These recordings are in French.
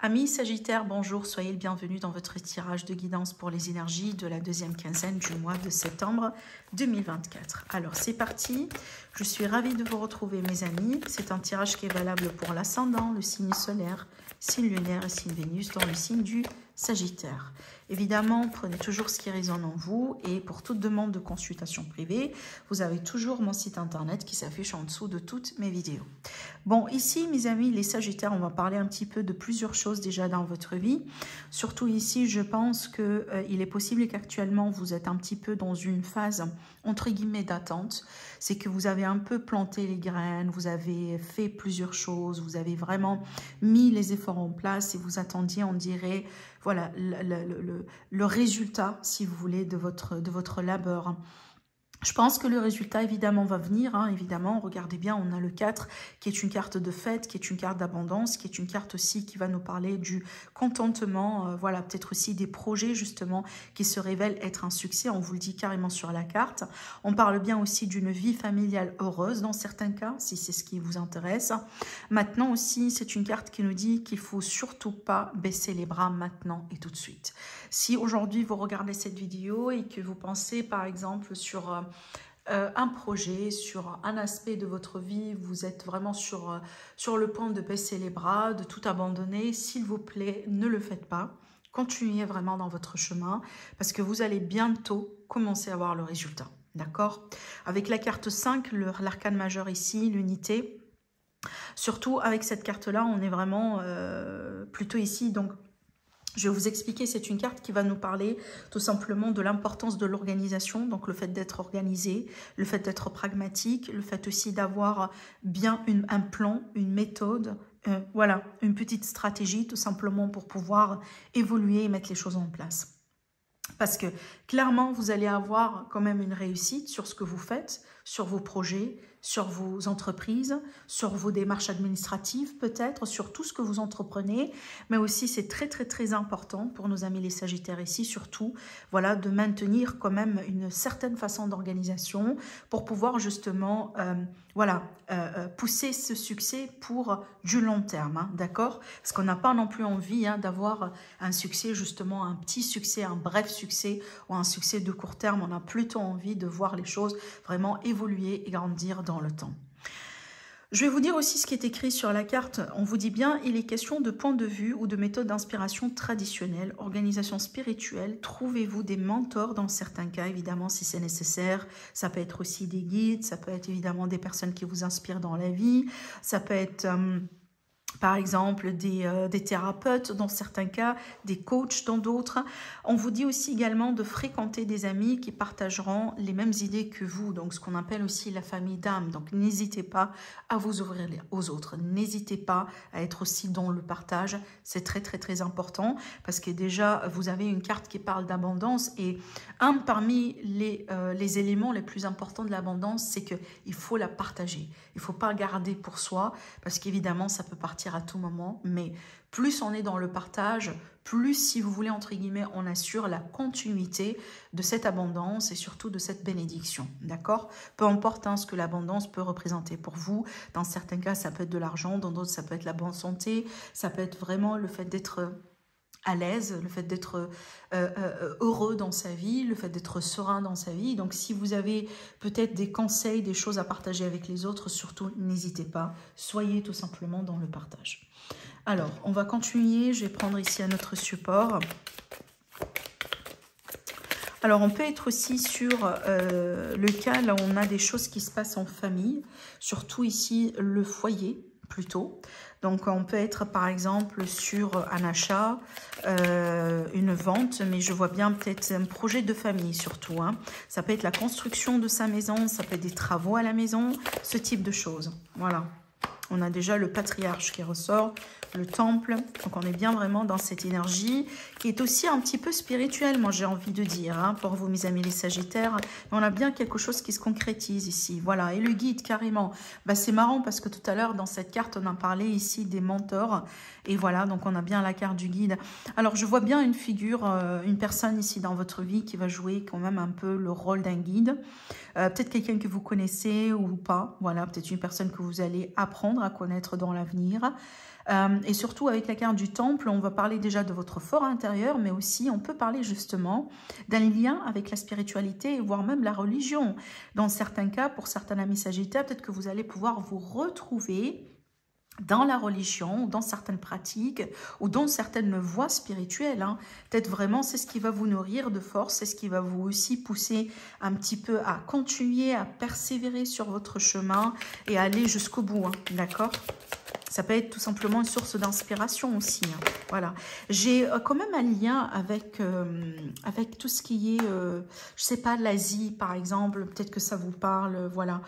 Amis Sagittaire, bonjour, soyez le bienvenu dans votre tirage de guidance pour les énergies de la deuxième quinzaine du mois de septembre 2024. Alors c'est parti, je suis ravie de vous retrouver mes amis. C'est un tirage qui est valable pour l'ascendant, le signe solaire, signe lunaire et signe Vénus dans le signe du Sagittaire. Évidemment, prenez toujours ce qui résonne en vous et pour toute demande de consultation privée, vous avez toujours mon site internet qui s'affiche en dessous de toutes mes vidéos. Bon, ici, mes amis, les Sagittaires, on va parler un petit peu de plusieurs choses déjà dans votre vie. Surtout ici, je pense qu'il est possible qu'actuellement, vous êtes un petit peu dans une phase, entre guillemets, d'attente. C'est que vous avez un peu planté les graines, vous avez fait plusieurs choses, vous avez vraiment mis les efforts en place et vous attendiez, on dirait, voilà, le résultat, si vous voulez, de votre labeur. Je pense que le résultat, évidemment, va venir. Hein, évidemment, regardez bien, on a le 4 qui est une carte de fête, qui est une carte d'abondance, qui est une carte aussi qui va nous parler du contentement. Voilà, peut-être aussi des projets, justement, qui se révèlent être un succès. On vous le dit carrément sur la carte. On parle bien aussi d'une vie familiale heureuse, dans certains cas, si c'est ce qui vous intéresse. Maintenant aussi, c'est une carte qui nous dit qu'il ne faut surtout pas baisser les bras maintenant et tout de suite. Si aujourd'hui, vous regardez cette vidéo et que vous pensez, par exemple, sur un projet, sur un aspect de votre vie, vous êtes vraiment sur le point de baisser les bras, de tout abandonner, s'il vous plaît, ne le faites pas. Continuez vraiment dans votre chemin parce que vous allez bientôt commencer à voir le résultat. D'accord? Avec la carte 5, l'arcane majeur ici, l'unité. Surtout avec cette carte-là, on est vraiment plutôt ici, donc je vais vous expliquer, c'est une carte qui va nous parler tout simplement de l'importance de l'organisation, donc le fait d'être organisé, le fait d'être pragmatique, le fait aussi d'avoir bien un plan, une méthode, voilà, une petite stratégie tout simplement pour pouvoir évoluer et mettre les choses en place. Parce que clairement, vous allez avoir quand même une réussite sur ce que vous faites, sur vos projets, sur vos entreprises, sur vos démarches administratives peut-être, sur tout ce que vous entreprenez. Mais aussi, c'est très, très, très important pour nos amis les Sagittaires ici, surtout, voilà, de maintenir quand même une certaine façon d'organisation pour pouvoir justement, voilà, pousser ce succès pour du long terme, hein, d'accord? Parce qu'on n'a pas non plus envie hein, d'avoir un succès, justement, un petit succès, un bref succès ou un succès de court terme. On a plutôt envie de voir les choses vraiment évoluer et grandir dans le temps. Je vais vous dire aussi ce qui est écrit sur la carte. On vous dit bien, il est question de point de vue ou de méthode d'inspiration traditionnelle, organisation spirituelle. Trouvez-vous des mentors dans certains cas, évidemment, si c'est nécessaire. Ça peut être aussi des guides, ça peut être évidemment des personnes qui vous inspirent dans la vie. Ça peut être... par exemple, des thérapeutes dans certains cas, des coachs dans d'autres. On vous dit aussi également de fréquenter des amis qui partageront les mêmes idées que vous, donc ce qu'on appelle aussi la famille d'âme. Donc n'hésitez pas à vous ouvrir aux autres, n'hésitez pas à être aussi dans le partage, c'est très très très important parce que déjà vous avez une carte qui parle d'abondance et un parmi les éléments les plus importants de l'abondance, c'est qu'il faut la partager, il ne faut pas garder pour soi parce qu'évidemment ça peut partir à tout moment, mais plus on est dans le partage, plus, si vous voulez, entre guillemets, on assure la continuité de cette abondance et surtout de cette bénédiction, d'accord? Peu importe hein, ce que l'abondance peut représenter pour vous, dans certains cas, ça peut être de l'argent, dans d'autres, ça peut être la bonne santé, ça peut être vraiment le fait d'être à l'aise, le fait d'être heureux dans sa vie, le fait d'être serein dans sa vie. Donc, si vous avez peut-être des conseils, des choses à partager avec les autres, surtout, n'hésitez pas. Soyez tout simplement dans le partage. Alors, on va continuer. Je vais prendre ici un autre support. Alors, on peut être aussi sur le cas là où on a des choses qui se passent en famille, surtout ici le foyer plutôt. Donc, on peut être par exemple sur un achat, une vente, mais je vois bien peut-être un projet de famille surtout. Hein. Ça peut être la construction de sa maison, ça peut être des travaux à la maison, ce type de choses. Voilà. On a déjà le patriarche qui ressort, le temple. Donc, on est bien vraiment dans cette énergie qui est aussi un petit peu spirituelle, moi, j'ai envie de dire, hein, pour vous, mes amis les Sagittaires. Mais on a bien quelque chose qui se concrétise ici. Voilà. Et le guide, carrément. Bah, c'est marrant parce que tout à l'heure, dans cette carte, on a parlé ici des mentors. Et voilà, donc on a bien la carte du guide. Alors, je vois bien une figure, une personne ici dans votre vie qui va jouer quand même un peu le rôle d'un guide. Peut-être quelqu'un que vous connaissez ou pas. Voilà, peut-être une personne que vous allez apprendre à connaître dans l'avenir. Et surtout avec la carte du temple, on va parler déjà de votre fort intérieur, mais aussi on peut parler justement d'un lien avec la spiritualité, voire même la religion. Dans certains cas, pour certains amis sagittaires, peut-être que vous allez pouvoir vous retrouver dans la religion, dans certaines pratiques, ou dans certaines voies spirituelles. Hein. Peut-être vraiment, c'est ce qui va vous nourrir de force, c'est ce qui va vous aussi pousser un petit peu à continuer, à persévérer sur votre chemin et à aller jusqu'au bout, hein, d'accord ? Ça peut être tout simplement une source d'inspiration aussi. Hein. Voilà. J'ai quand même un lien avec, avec tout ce qui est, je sais pas, l'Asie par exemple. Peut-être que ça vous parle. Voilà.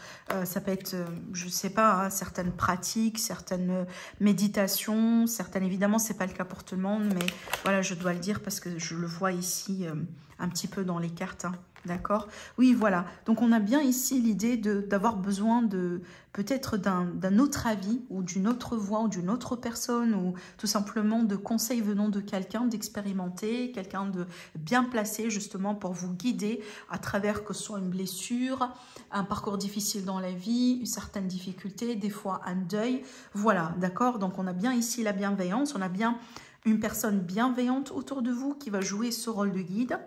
Ça peut être, je sais pas, hein, certaines pratiques, certaines méditations, certaines. Évidemment, c'est pas le cas pour tout le monde, mais voilà, je dois le dire parce que je le vois ici un petit peu dans les cartes. Hein. D'accord? Oui, voilà. Donc, on a bien ici l'idée d'avoir besoin de peut-être d'un autre avis ou d'une autre voix ou d'une autre personne ou tout simplement de conseils venant de quelqu'un d'expérimenté, quelqu'un de bien placé justement pour vous guider à travers que ce soit une blessure, un parcours difficile dans la vie, une certaine difficulté, des fois un deuil. Voilà, d'accord? Donc, on a bien ici la bienveillance, on a bien une personne bienveillante autour de vous qui va jouer ce rôle de guide.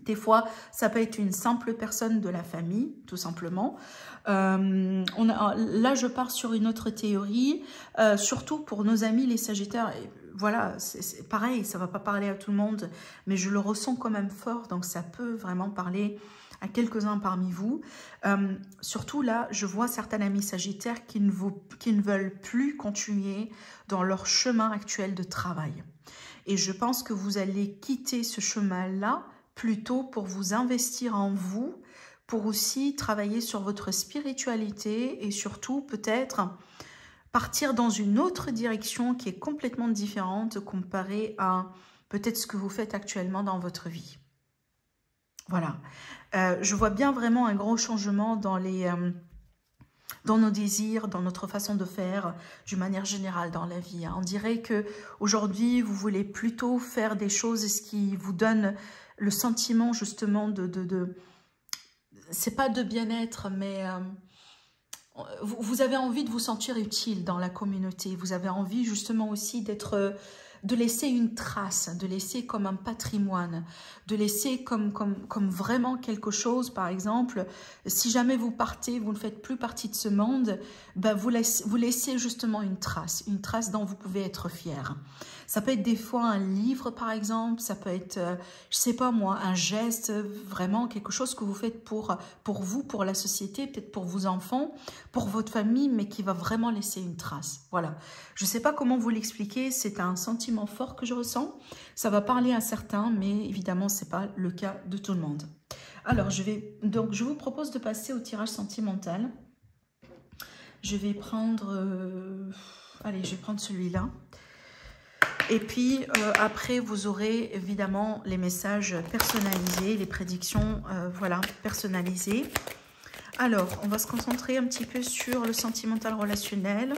Des fois, ça peut être une simple personne de la famille, tout simplement. Là, je pars sur une autre théorie, surtout pour nos amis les Sagittaires. Et voilà, c'est pareil, ça ne va pas parler à tout le monde, mais je le ressens quand même fort, donc ça peut vraiment parler à quelques-uns parmi vous. Surtout là, je vois certains amis Sagittaires qui ne veulent plus continuer dans leur chemin actuel de travail. Et je pense que vous allez quitter ce chemin-là plutôt pour vous investir en vous, pour aussi travailler sur votre spiritualité et surtout peut-être partir dans une autre direction qui est complètement différente comparée à peut-être ce que vous faites actuellement dans votre vie. Voilà. Je vois bien vraiment un gros changement dans dans nos désirs, dans notre façon de faire, d'une manière générale dans la vie. On dirait que aujourd'hui vous voulez plutôt faire des choses qui vous donnent le sentiment justement c'est pas de bien-être, mais vous avez envie de vous sentir utile dans la communauté. Vous avez envie justement aussi de laisser une trace, de laisser comme un patrimoine, de laisser comme vraiment quelque chose. Par exemple, si jamais vous partez, vous ne faites plus partie de ce monde, ben vous laissez justement une trace dont vous pouvez être fier. Ça peut être des fois un livre, par exemple, ça peut être, je sais pas moi, un geste, vraiment quelque chose que vous faites pour vous, pour la société, peut-être pour vos enfants, pour votre famille, mais qui va vraiment laisser une trace. Voilà. Je sais pas comment vous l'expliquer, c'est un sentiment fort que je ressens. Ça va parler à certains, mais évidemment, c'est pas le cas de tout le monde. Alors, je vous propose de passer au tirage sentimental. Je vais prendre, allez, je vais prendre celui-là. Et puis, après, vous aurez évidemment les messages personnalisés, les prédictions, voilà, personnalisées. Alors, on va se concentrer un petit peu sur le sentimental relationnel.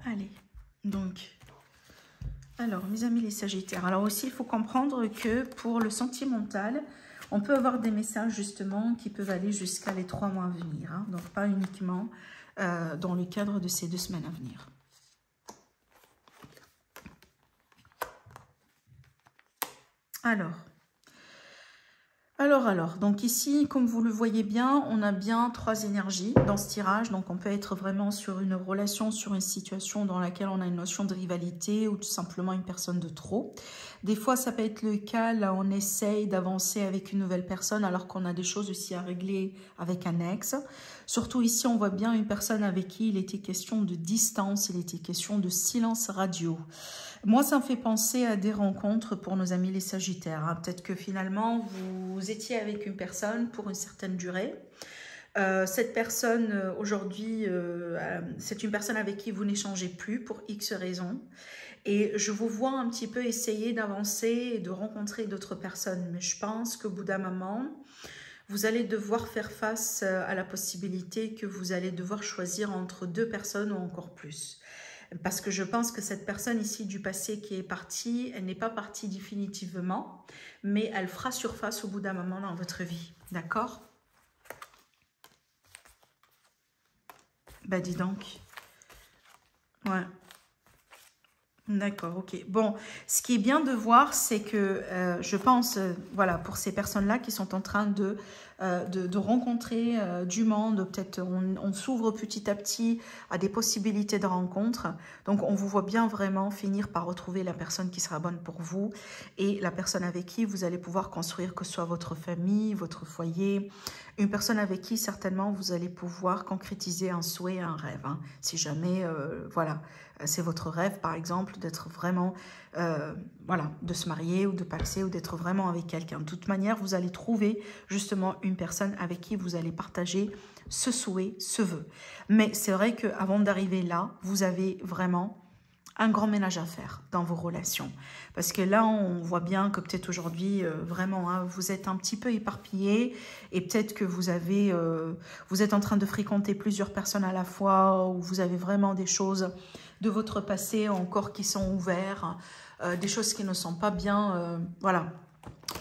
Allez, donc, alors, mes amis les Sagittaires. Alors aussi, il faut comprendre que pour le sentimental, on peut avoir des messages justement qui peuvent aller jusqu'à les 3 mois à venir. Hein, donc, pas uniquement dans le cadre de ces 2 semaines à venir. Alors, donc ici, comme vous le voyez bien, on a bien 3 énergies dans ce tirage. Donc, on peut être vraiment sur une relation, sur une situation dans laquelle on a une notion de rivalité ou tout simplement une personne de trop. Des fois, ça peut être le cas, là, on essaye d'avancer avec une nouvelle personne alors qu'on a des choses aussi à régler avec un ex. Surtout ici, on voit bien une personne avec qui il était question de distance, il était question de silence radio. Moi, ça me fait penser à des rencontres pour nos amis les Sagittaires. Hein. Peut-être que finalement, vous étiez avec une personne pour une certaine durée. Cette personne, aujourd'hui, c'est une personne avec qui vous n'échangez plus pour X raisons. Et je vous vois un petit peu essayer d'avancer et de rencontrer d'autres personnes. Mais je pense qu'au bout d'un moment, vous allez devoir faire face à la possibilité que vous allez devoir choisir entre 2 personnes ou encore plus. Parce que je pense que cette personne ici du passé qui est partie, elle n'est pas partie définitivement, mais elle fera surface au bout d'un moment dans votre vie. D'accord? Bah dis donc. Ouais. D'accord, ok. Bon, ce qui est bien de voir, c'est que je pense, voilà, pour ces personnes-là qui sont en train de rencontrer du monde, peut-être on s'ouvre petit à petit à des possibilités de rencontres. Donc, on vous voit bien vraiment finir par retrouver la personne qui sera bonne pour vous et la personne avec qui vous allez pouvoir construire, que ce soit votre famille, votre foyer, une personne avec qui certainement vous allez pouvoir concrétiser un souhait, un rêve. Hein, si jamais, voilà, c'est votre rêve, par exemple, d'être vraiment, voilà, de se marier ou de paxer ou d'être vraiment avec quelqu'un. De toute manière, vous allez trouver justement une personne avec qui vous allez partager ce souhait, ce vœu. Mais c'est vrai qu'avant d'arriver là, vous avez vraiment un grand ménage à faire dans vos relations. Parce que là, on voit bien que peut-être aujourd'hui, vraiment, hein, vous êtes un petit peu éparpillé et peut-être que vous avez, vous êtes en train de fréquenter plusieurs personnes à la fois ou vous avez vraiment des choses de votre passé encore qui sont ouvertes, des choses qui ne sont pas bien, voilà,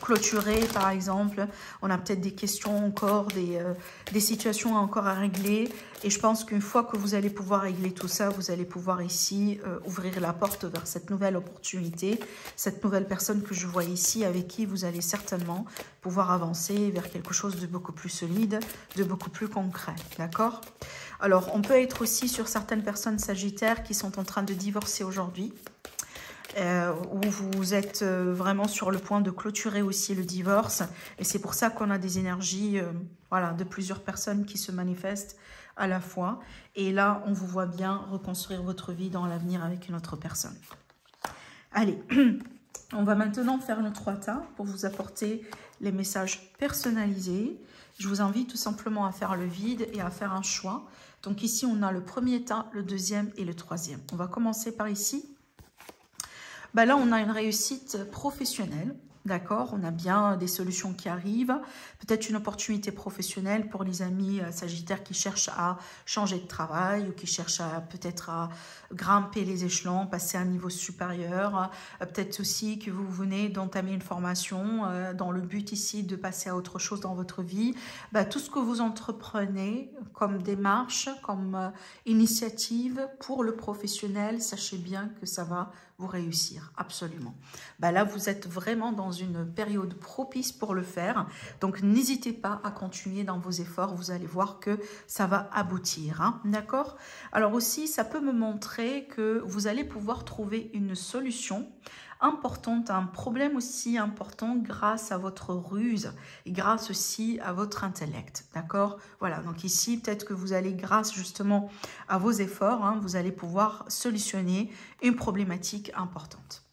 clôturées par exemple. On a peut-être des questions encore, des situations encore à régler. Et je pense qu'une fois que vous allez pouvoir régler tout ça, vous allez pouvoir ici ouvrir la porte vers cette nouvelle opportunité, cette nouvelle personne que je vois ici, avec qui vous allez certainement pouvoir avancer vers quelque chose de beaucoup plus solide, de beaucoup plus concret. D'accord ? Alors, on peut être aussi sur certaines personnes sagittaires qui sont en train de divorcer aujourd'hui, où vous êtes vraiment sur le point de clôturer aussi le divorce. Et c'est pour ça qu'on a des énergies voilà, de plusieurs personnes qui se manifestent à la fois. Et là, on vous voit bien reconstruire votre vie dans l'avenir avec une autre personne. Allez, on va maintenant faire nos 3 tas pour vous apporter les messages personnalisés. Je vous invite tout simplement à faire le vide et à faire un choix. Donc ici, on a le premier tas, le deuxième et le troisième. On va commencer par ici. Bah là, on a une réussite professionnelle. D'accord, on a bien des solutions qui arrivent, peut-être une opportunité professionnelle pour les amis sagittaires qui cherchent à changer de travail ou qui cherchent à peut-être à grimper les échelons, passer à un niveau supérieur. Peut-être aussi que vous venez d'entamer une formation dans le but ici de passer à autre chose dans votre vie. Bah, tout ce que vous entreprenez comme démarche, comme initiative pour le professionnel, sachez bien que ça va vous réussir, absolument. Bah là, vous êtes vraiment dans une période propice pour le faire. Donc, n'hésitez pas à continuer dans vos efforts. Vous allez voir que ça va aboutir. Hein, d'accord? Alors aussi, ça peut me montrer que vous allez pouvoir trouver une solution importante, un problème aussi important grâce à votre ruse et grâce aussi à votre intellect, d'accord? Voilà, donc ici, peut-être que vous allez, grâce justement à vos efforts, hein, vous allez pouvoir solutionner une problématique importante.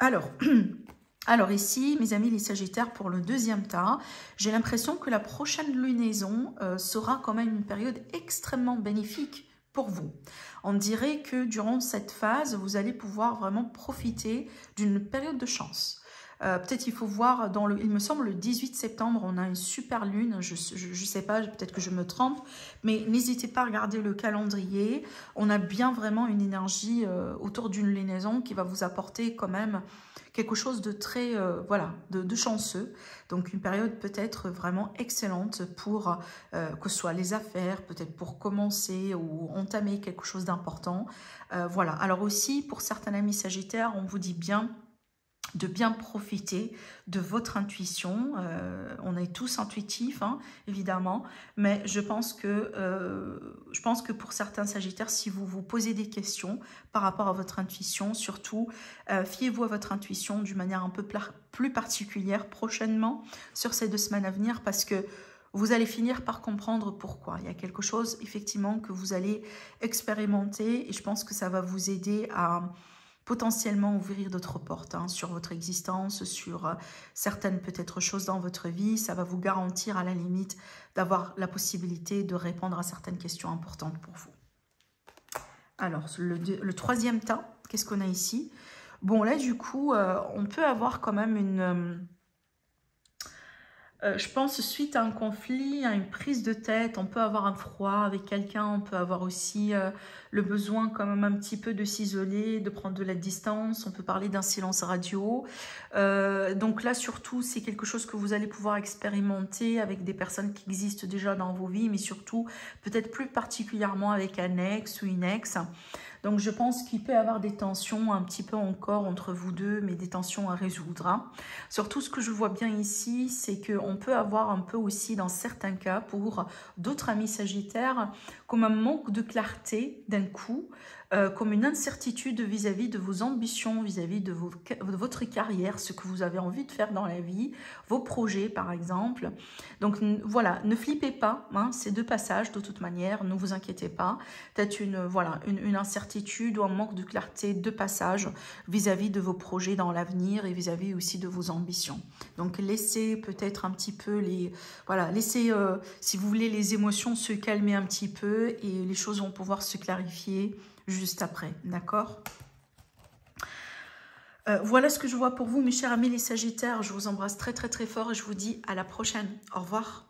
Alors ici, mes amis les Sagittaires, pour le deuxième tas, j'ai l'impression que la prochaine lunaison sera quand même une période extrêmement bénéfique pour vous. On dirait que durant cette phase, vous allez pouvoir vraiment profiter d'une période de chance. Peut-être il faut voir, il me semble le 18 septembre, on a une super lune, je sais pas, peut-être que je me trompe, mais n'hésitez pas à regarder le calendrier. On a bien vraiment une énergie autour d'une lunaison qui va vous apporter quand même quelque chose de très, voilà, de chanceux. Donc une période peut-être vraiment excellente pour que ce soit les affaires, peut-être pour commencer ou entamer quelque chose d'important. Voilà, alors aussi pour certains amis sagittaires, on vous dit bien de bien profiter de votre intuition. On est tous intuitifs, hein, évidemment, mais je pense que pour certains sagittaires, si vous vous posez des questions par rapport à votre intuition, surtout, fiez-vous à votre intuition d'une manière un peu plus particulière prochainement sur ces 2 semaines à venir, parce que vous allez finir par comprendre pourquoi. Il y a quelque chose, effectivement, que vous allez expérimenter et je pense que ça va vous aider à potentiellement ouvrir d'autres portes hein, sur votre existence, sur certaines peut-être choses dans votre vie. Ça va vous garantir à la limite d'avoir la possibilité de répondre à certaines questions importantes pour vous. Alors, le troisième tas, qu'est-ce qu'on a ici? Bon, là, du coup, on peut avoir quand même Je pense suite à un conflit, à une prise de tête, on peut avoir un froid avec quelqu'un, on peut avoir aussi le besoin quand même un petit peu de s'isoler, de prendre de la distance, on peut parler d'un silence radio. Donc là surtout c'est quelque chose que vous allez pouvoir expérimenter avec des personnes qui existent déjà dans vos vies, mais surtout peut-être plus particulièrement avec un ex ou une ex. Donc je pense qu'il peut y avoir des tensions un petit peu encore entre vous deux, mais des tensions à résoudre, hein. Surtout ce que je vois bien ici, c'est qu'on peut avoir un peu aussi dans certains cas, pour d'autres amis sagittaires, comme un manque de clarté d'un coup, comme une incertitude vis-à-vis de vos ambitions, vis-à-vis de votre carrière, ce que vous avez envie de faire dans la vie, vos projets par exemple. Donc voilà, ne flippez pas, hein, ces deux passages de toute manière, ne vous inquiétez pas. Peut-être une incertitude ou un manque de clarté de passage vis-à-vis de vos projets dans l'avenir et vis-à-vis aussi de vos ambitions. Donc laissez peut-être un petit peu laissez si vous voulez les émotions se calmer un petit peu et les choses vont pouvoir se clarifier juste après, d'accord? Voilà ce que je vois pour vous mes chers amis les Sagittaires, je vous embrasse très très très fort et je vous dis à la prochaine, au revoir.